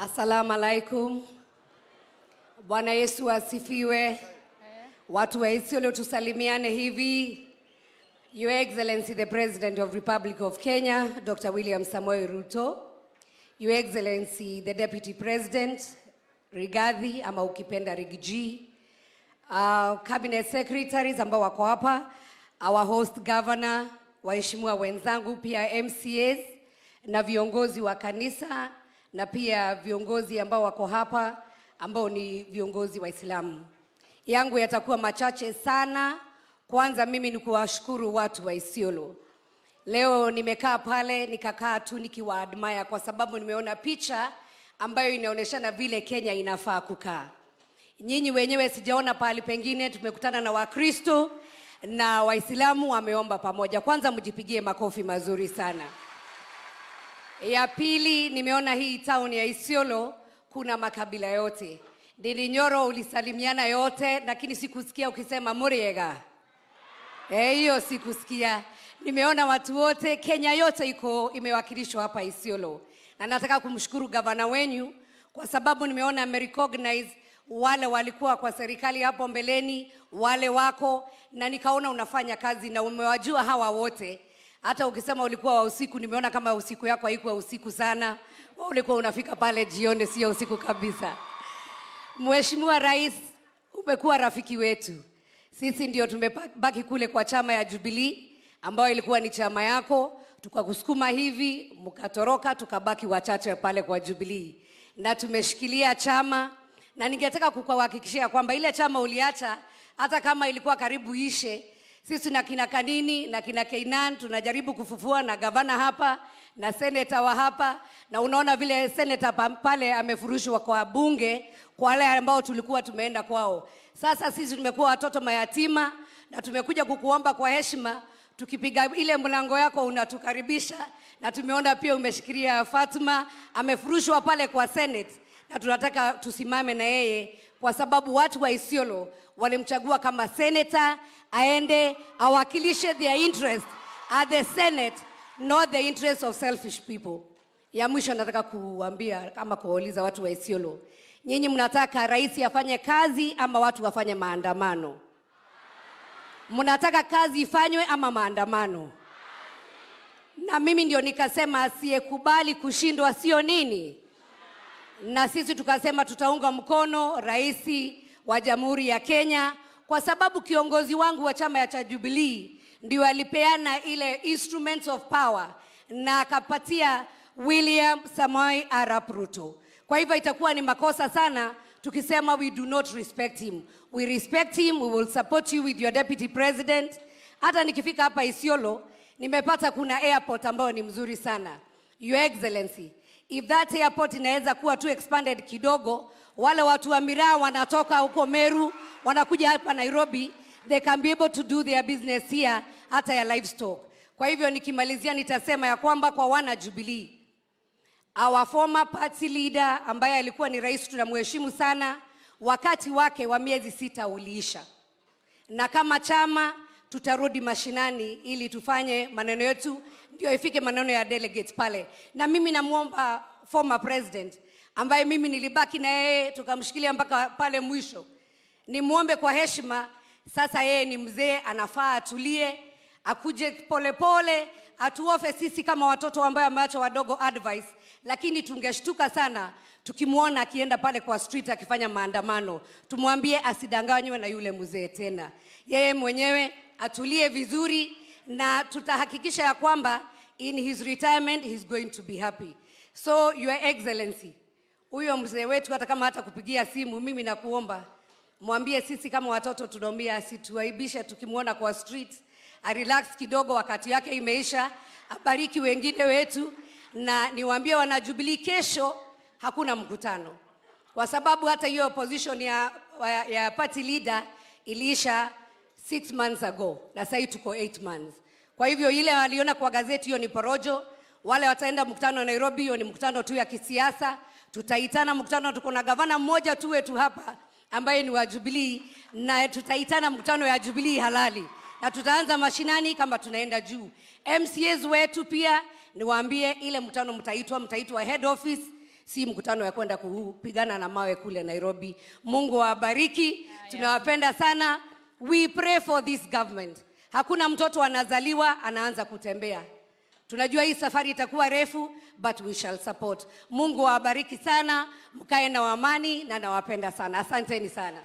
Assalamu alaikum. Bwana Yesu asifiwe. Watu wa Isiolo tusalimiane hivi. Your Excellency the President of Republic of Kenya, Dr. William Samoei Ruto. Your Excellency the Deputy President, Rigathi ama ukipenda Rigiji. Cabinet Secretaries ambao wako hapa, our host governor, waheshimiwa wenzangu, pia MCAs na viongozi wa kanisa na pia viongozi ambao wako hapa ambao ni viongozi wa Islamu. Yangu yatakuwa machache sana. Kwanza mimi ni kuwashukuru watu wa Isiolo. Leo nimekaa pale nikakaa tu nikiwaadmire kwa sababu nimeona picha ambayo inaonyeshana vile Kenya inafaa kukaa. Nyinyi wenyewe sijaona pahali pengine tumekutana na Wakristo na Waislamu wameomba pamoja. Kwanza mjipigie makofi mazuri sana. Ya pili, nimeona hii town ya Isiolo kuna makabila yote. Nyoro ulisalimiana yote, lakini sikusikia ukisema Muriega. Hiyo sikusikia. Nimeona watu wote, Kenya yote imewakilishwa hapa Isiolo. Na nataka kumshukuru gavana wenyu kwa sababu nimeona amerecognize wale walikuwa kwa serikali hapo mbeleni, wale wako, na nikaona unafanya kazi na umewajua hawa wote. Hata ukisema ulikuwa wa usiku, nimeona kama usiku yako haikuwa usiku sana. Ulikuwa unafika pale jioni, sio usiku kabisa. Mheshimiwa Rais, umekuwa rafiki wetu. Sisi ndio tumebaki kule kwa chama ya Jubilee, ambayo ilikuwa ni chama yako. Tukakusukuma hivi, mkatoroka, tukabaki wachache pale kwa Jubilee. Na tumeshikilia chama, na ningetaka kukuhakikishia kwamba ile chama uliacha, hata kama ilikuwa karibu ishe, sisi na kina Kanini na kina Keinan tunajaribu kufufua na gavana hapa na senator wa hapa, na unaona vile senator pale amefurushwa kwa bunge kwa wale ambao tulikuwa tumeenda kwao. Sasa sisi tumekuwa watoto mayatima na tumekuja kukuomba kwa heshima, tukipiga ile mlango yako unatukaribisha, na tumeona pia umeshikilia Fatuma amefurushwa pale kwa Senate, na tunataka tusimame na yeye kwa sababu watu wa Isiolo walimchagua kama senator aende awakilishe their interest at the Senate, not the interest of selfish people. Ya mwisho nataka kuambia kama kuuliza watu wa Isiolo, nyinyi mnataka rais afanye kazi ama watu wafanye maandamano? Mnataka kazi ifanywe ama maandamano? Na mimi ndio nikasema asiyekubali kushindwa sio nini? Na sisi tukasema tutaunga mkono rais wa Jamhuri ya Kenya kwa sababu kiongozi wangu wa chama cha Jubilee ndio alipeana ile instruments of power na akapatia William Samoei Arap Ruto. Kwa hivyo itakuwa ni makosa sana tukisema we do not respect him. We respect him, we will support you with your deputy president. Hata nikifika hapa Isiolo, nimepata kuna airport ambayo ni mzuri sana. Your Excellency, if that airport inaweza kuwa tu expanded kidogo, wale watu wa miraa wanatoka huko Meru, wanakuja hapa Nairobi, they can be able to do their business here, hata ya livestock. Kwa hivyo nikimalizia nitasema ya kwamba kwa wana Jubilee, our former party leader ambaye alikuwa ni rais, tunamheshimu sana, wakati wake wa miezi 6 uliisha. Na kama chama tutarudi mashinani ili tufanye maneno yetu ndio ifike maneno ya delegates pale. Na mimi namuomba former president ambaye mimi nilibaki na yeye tukamshikilia mpaka pale mwisho, nimuombe kwa heshima, sasa yeye ni mzee, anafaa atulie, akuje polepole, atuofe sisi kama watoto ambao wameacha wadogo advice. Lakini tungeshtuka sana tukimuona akienda pale kwa street akifanya maandamano. Tumwambie asidanganywe na yule mzee tena. Yeye mwenyewe atulie vizuri, na tutahakikisha ya kwamba in his retirement he's going to be happy. So Your Excellency, huyo mzee wetu hata kama hata kupigia simu, mimi nakuomba mwambie sisi kama watoto tunaomba asituaibishe tukimuona kwa street, a relax kidogo, wakati yake imeisha, abariki wengine wetu. Na niwaambie wana Jubilee, kesho hakuna mkutano kwa sababu hata hiyo opposition ya party leader iliisha 6 months ago na sasa tuko 8 months. Kwa hivyo ile waliona kwa gazeti hiyo ni porojo. Wale wataenda mkutano Nairobi, hiyo ni mkutano tu ya kisiasa. Tutaitana mkutano, tuko na gavana mmoja tu wetu hapa ambaye ni wa Jubilee, na tutaitana mkutano ya Jubilee halali, na tutaanza mashinani kama tunaenda juu. MCAs wetu pia niwaambie ile mkutano mtaitwa head office, si mkutano ya kwenda kupigana na mawe kule Nairobi. Mungu awabariki. Tunawapenda sana. We pray for this government. Hakuna mtoto anazaliwa anaanza kutembea. Tunajua hii safari itakuwa refu, but we shall support. Mungu awabariki sana. Mkae na amani na nawapenda sana. Asanteni sana.